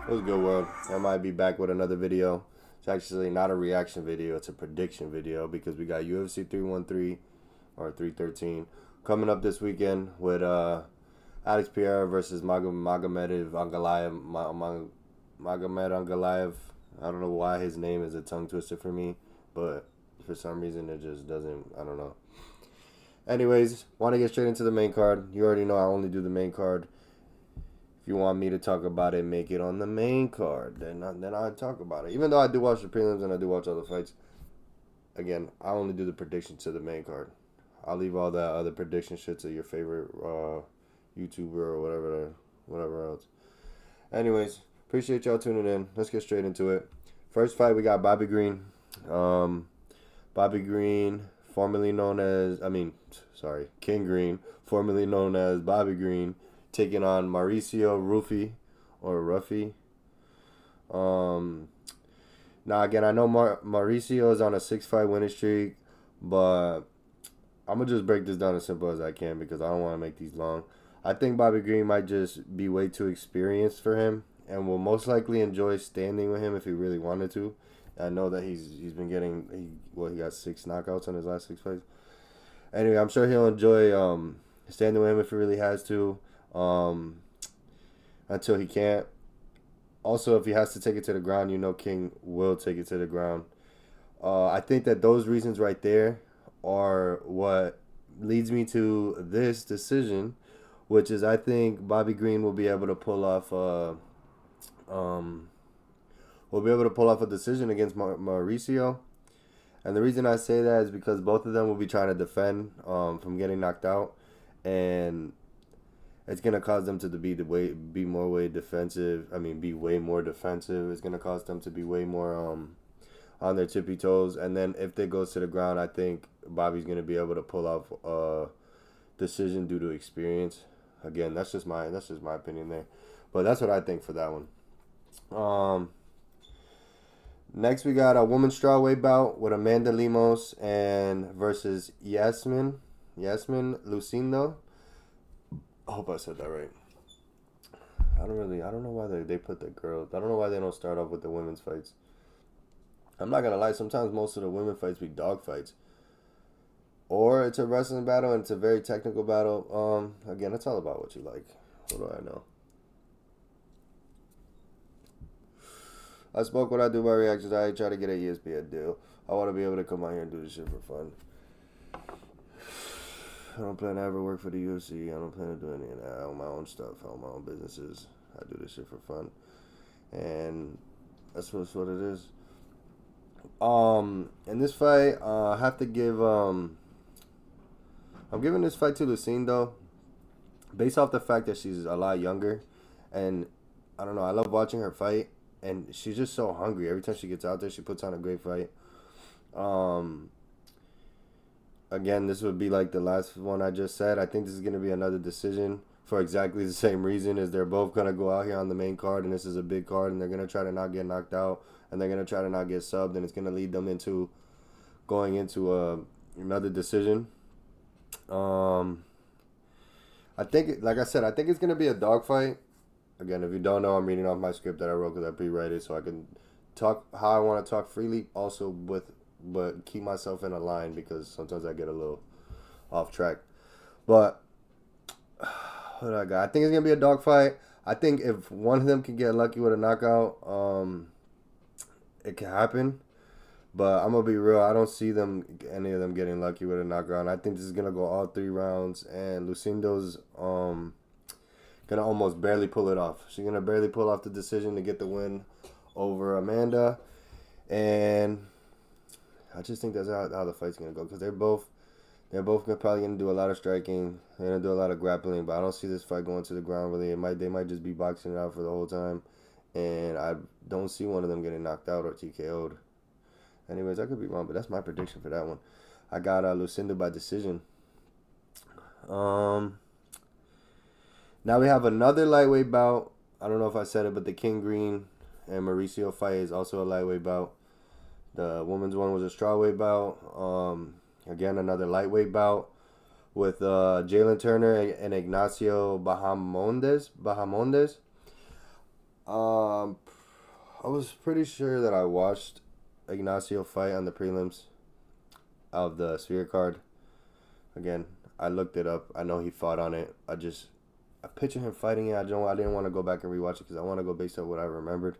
What's good, world? I might be back with another video. It's actually not a reaction video, it's a prediction video because we got UFC 313 or 313 coming up this weekend with Alex Pereira versus Magomed Ankalaev. Magomed Ankalaev. I don't know why his name is a tongue twister for me, but for some reason it just doesn't. I don't know. Anyways, want to get straight into the main card. You already know I only do the main card. If you want me to talk about it, make it on the main card. Then I'll talk about it. Even though I do watch the prelims and I do watch other fights, again, I only do the predictions to the main card. I'll leave all that other prediction shit to your favorite YouTuber or whatever else. Anyways, appreciate y'all tuning in. Let's get straight into it. First fight, we got Bobby Green. Bobby Green, formerly known as, King Green, formerly known as Bobby Green, taking on Mauricio Ruffy. Now again, I know Mauricio is on a 6-fight winning streak, but I'm gonna just break this down as simple as I can because I don't want to make these long. I think Bobby Green might just be way too experienced for him, and will most likely enjoy standing with him if he really wanted to. I know that he's been getting he got 6 knockouts on his last 6 fights. Anyway, I'm sure he'll enjoy standing with him if he really has to. Until he can't. Also, if he has to take it to the ground, King will take it to the ground. I think that those reasons right there are what leads me to this decision, which is I think Bobby Green will be able to pull off a decision against Mauricio. And the reason I say that is because both of them will be trying to defend from getting knocked out, and it's gonna cause them to be way more defensive. It's gonna cause them to be way more on their tippy toes. And then if they goes to the ground, I think Bobby's gonna be able to pull off a decision due to experience. Again, that's just my opinion there, but that's what I think for that one. Next we got a women's strawweight bout with Amanda Lemos and versus Yasmin Lucindo. I hope I said that right. I don't know why they put the girls. I don't know why they don't start off with the women's fights. I'm not gonna lie, sometimes most of the women fights be dog fights. Or it's a wrestling battle and it's a very technical battle. Again, it's all about what you like. What do I know? I spoke what I do by reactions. I try to get an ESPN deal. I want to be able to come out here and do this shit for fun. I don't plan to ever work for the UFC. I don't plan to do any of that. I own my own stuff. I own my own businesses. I do this shit for fun. And that's what it is. In this fight, I have to give, I'm giving this fight to Lucindo based off the fact that she's a lot younger. And I don't know, I love watching her fight. And she's just so hungry. Every time she gets out there, she puts on a great fight. Again, this would be like the last one I just said. I think this is going to be another decision for exactly the same reason, as they're both going to go out here on the main card, and this is a big card, and they're going to try to not get knocked out, and they're going to try to not get subbed, and it's going to lead them into going into another decision. I think, like I said, I think it's going to be a dogfight. Again, if you don't know, I'm reading off my script that I wrote because I pre-write it so I can talk how I want to talk freely, also but keep myself in a line because sometimes I get a little off track. But what do I got? I think it's gonna be a dogfight. I think if one of them can get lucky with a knockout, it can happen. But I'm gonna be real. I don't see any of them getting lucky with a knockout. And I think this is gonna go all 3 rounds, and Lucindo's gonna almost barely pull it off. She's gonna barely pull off the decision to get the win over Amanda, and I just think that's how the fight's gonna go because they're both probably gonna do a lot of striking. They're gonna do a lot of grappling, but I don't see this fight going to the ground really. They might just be boxing it out for the whole time, and I don't see one of them getting knocked out or TKO'd. Anyways, I could be wrong, but that's my prediction for that one. I got Lucinda by decision. Now we have another lightweight bout. I don't know if I said it, but the King Green and Mauricio fight is also a lightweight bout. The women's one was a strawweight bout. Again, another lightweight bout with Jalen Turner and Ignacio Bahamondes. Um, I was pretty sure that I watched Ignacio fight on the prelims of the Sphere card. Again, I looked it up. I know he fought on it. I picture him fighting it. I didn't want to go back and rewatch it because I want to go based on what I remembered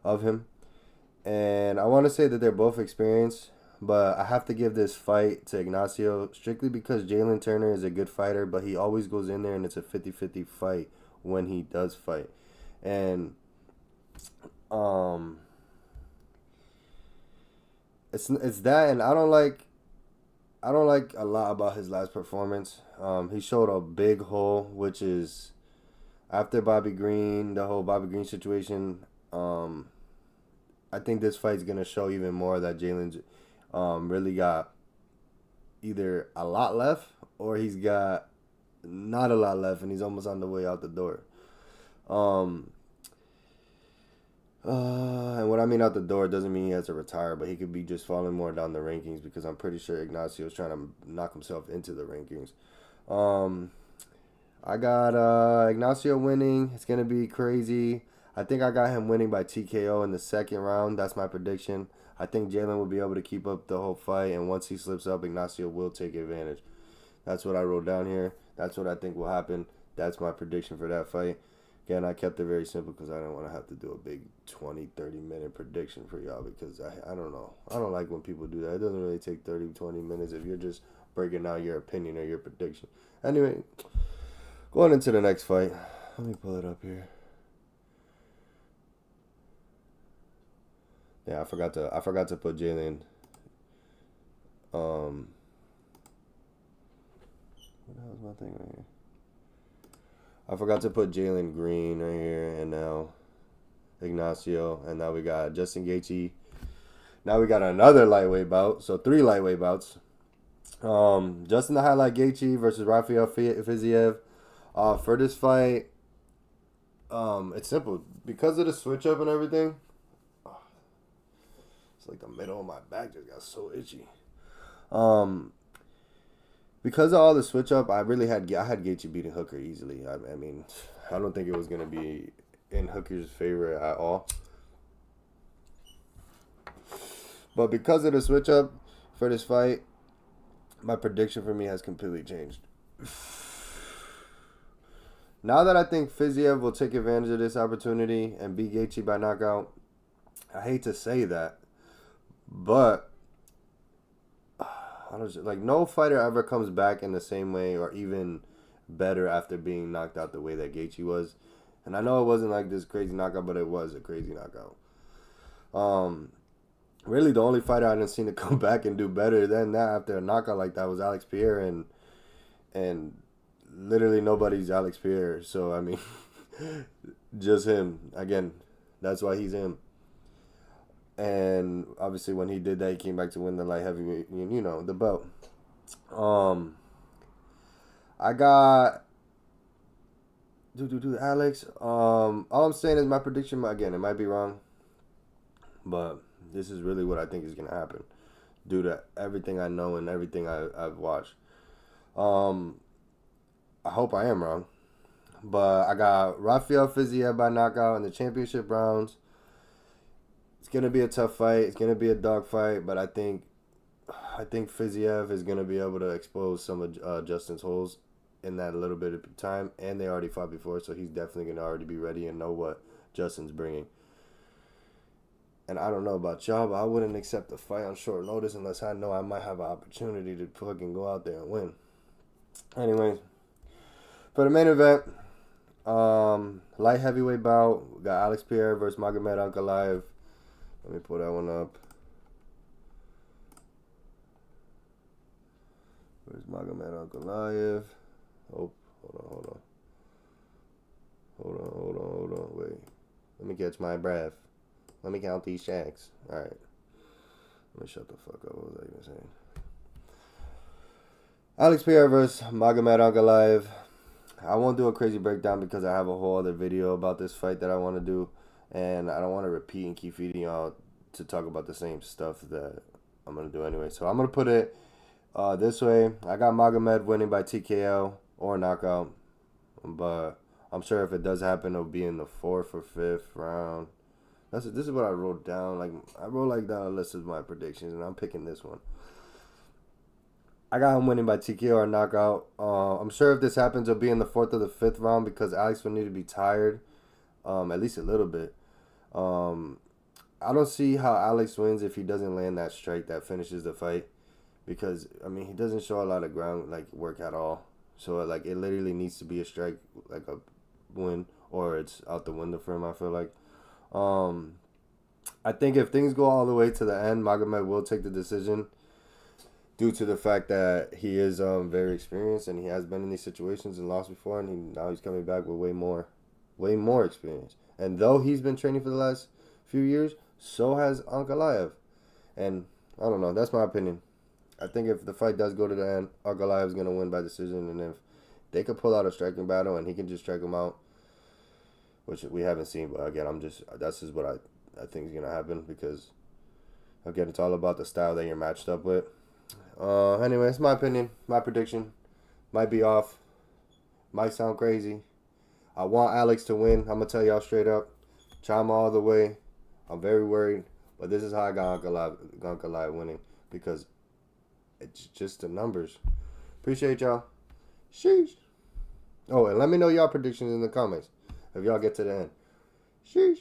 of him. And I want to say that they're both experienced, but I have to give this fight to Ignacio strictly because Jalen Turner is a good fighter, but he always goes in there and it's a 50-50 fight when he does fight. And um it's that, and I don't like a lot about his last performance. He showed a big hole, which is after Bobby Green, the whole Bobby Green situation. I think this fight's gonna show even more that Jalen's really got either a lot left or he's got not a lot left, and he's almost on the way out the door. Um, and what I mean out the door doesn't mean he has to retire, but he could be just falling more down the rankings because I'm pretty sure Ignacio's trying to knock himself into the rankings. Um, I got Ignacio winning. It's gonna be crazy. I think I got him winning by TKO in the second round. That's my prediction. I think Jalen will be able to keep up the whole fight, and once he slips up, Ignacio will take advantage. That's what I wrote down here. That's what I think will happen. That's my prediction for that fight. Again, I kept it very simple because I didn't want to have to do a big 20, 30-minute prediction for y'all because I don't know. I don't like when people do that. It doesn't really take 30, 20 minutes if you're just breaking down your opinion or your prediction. Anyway, going into the next fight. Let me pull it up here. Yeah, I forgot to put Jalen. What the hell is my thing right here? I forgot to put Jalen Green right here, and now Ignacio, and now we got Justin Gaethje. Now we got another lightweight bout, so 3 lightweight bouts. Justin the Highlight Gaethje versus Rafael Fiziev. For this fight, it's simple because of the switch up and everything. It's like the middle of my back just got so itchy. Because of all the switch up, I had Gaethje beating Hooker easily. I mean, I don't think it was gonna be in Hooker's favor at all. But because of the switch up for this fight, my prediction for me has completely changed. Now that I think Fiziev will take advantage of this opportunity and beat Gaethje by knockout, I hate to say that, but no fighter ever comes back in the same way or even better after being knocked out the way that Gaethje was. And I know it wasn't like this crazy knockout, but it was a crazy knockout. Really the only fighter I didn't see to come back and do better than that after a knockout like that was Alex Pereira, and literally nobody's Alex Pereira. So I mean, just him. Again, that's why he's him. And obviously when he did that, he came back to win the light heavyweight, the belt. I got Alex. All I'm saying is my prediction, again, it might be wrong, but this is really what I think is going to happen due to everything I know and everything I've watched. I hope I am wrong, but I got Rafael Fiziev by knockout in the championship rounds. It's gonna be a tough fight. It's gonna be a dog fight, but I think Fiziev is gonna be able to expose some of Justin's holes in that little bit of time, and they already fought before, so he's definitely gonna already be ready and know what Justin's bringing. And I don't know about y'all, but I wouldn't accept a fight on short notice unless I know I might have an opportunity to fucking go out there and win. Anyways, for the main event, light heavyweight bout, we got Alex Pereira versus Magomed Ankalaev. Let me pull that one up. Where's Magomed Ankalaev? Oh, hold on. Wait. Let me catch my breath. Let me count these shacks. Alright. Let me shut the fuck up. What was I even saying? Alex Pereira versus Magomed Ankalaev. I won't do a crazy breakdown because I have a whole other video about this fight that I want to do. And I don't want to repeat and keep feeding y'all to talk about the same stuff that I'm going to do anyway. So I'm going to put it this way. I got Magomed winning by TKO or knockout. But I'm sure if it does happen, it'll be in the 4th or 5th round. This is what I wrote down. Like I wrote like down a list of my predictions, and I'm picking this one. I got him winning by TKO or knockout. I'm sure if this happens, it'll be in the 4th or the 5th round because Alex will need to be tired, at least a little bit. I don't see how Alex wins if he doesn't land that strike that finishes the fight, because I mean he doesn't show a lot of ground like work at all. So like it literally needs to be a strike, like a win, or it's out the window for him. I feel like. I think if things go all the way to the end, Magomed will take the decision due to the fact that he is very experienced and he has been in these situations and lost before, and now he's coming back with way more experience. And though he's been training for the last few years, so has Ankalaev. And I don't know, that's my opinion. I think if the fight does go to the end, Ankalaev is going to win by decision, and if they could pull out a striking battle and he can just strike him out, which we haven't seen, but again, that's just what I think is going to happen, because again, it's all about the style that you're matched up with. Anyway, it's my opinion, my prediction. Might be off, might sound crazy. I want Alex to win. I'm going to tell y'all straight up. Chama all the way. I'm very worried, but this is how I got Ankalaev winning, because it's just the numbers. Appreciate y'all. Sheesh. Oh, and let me know y'all predictions in the comments if y'all get to the end. Sheesh.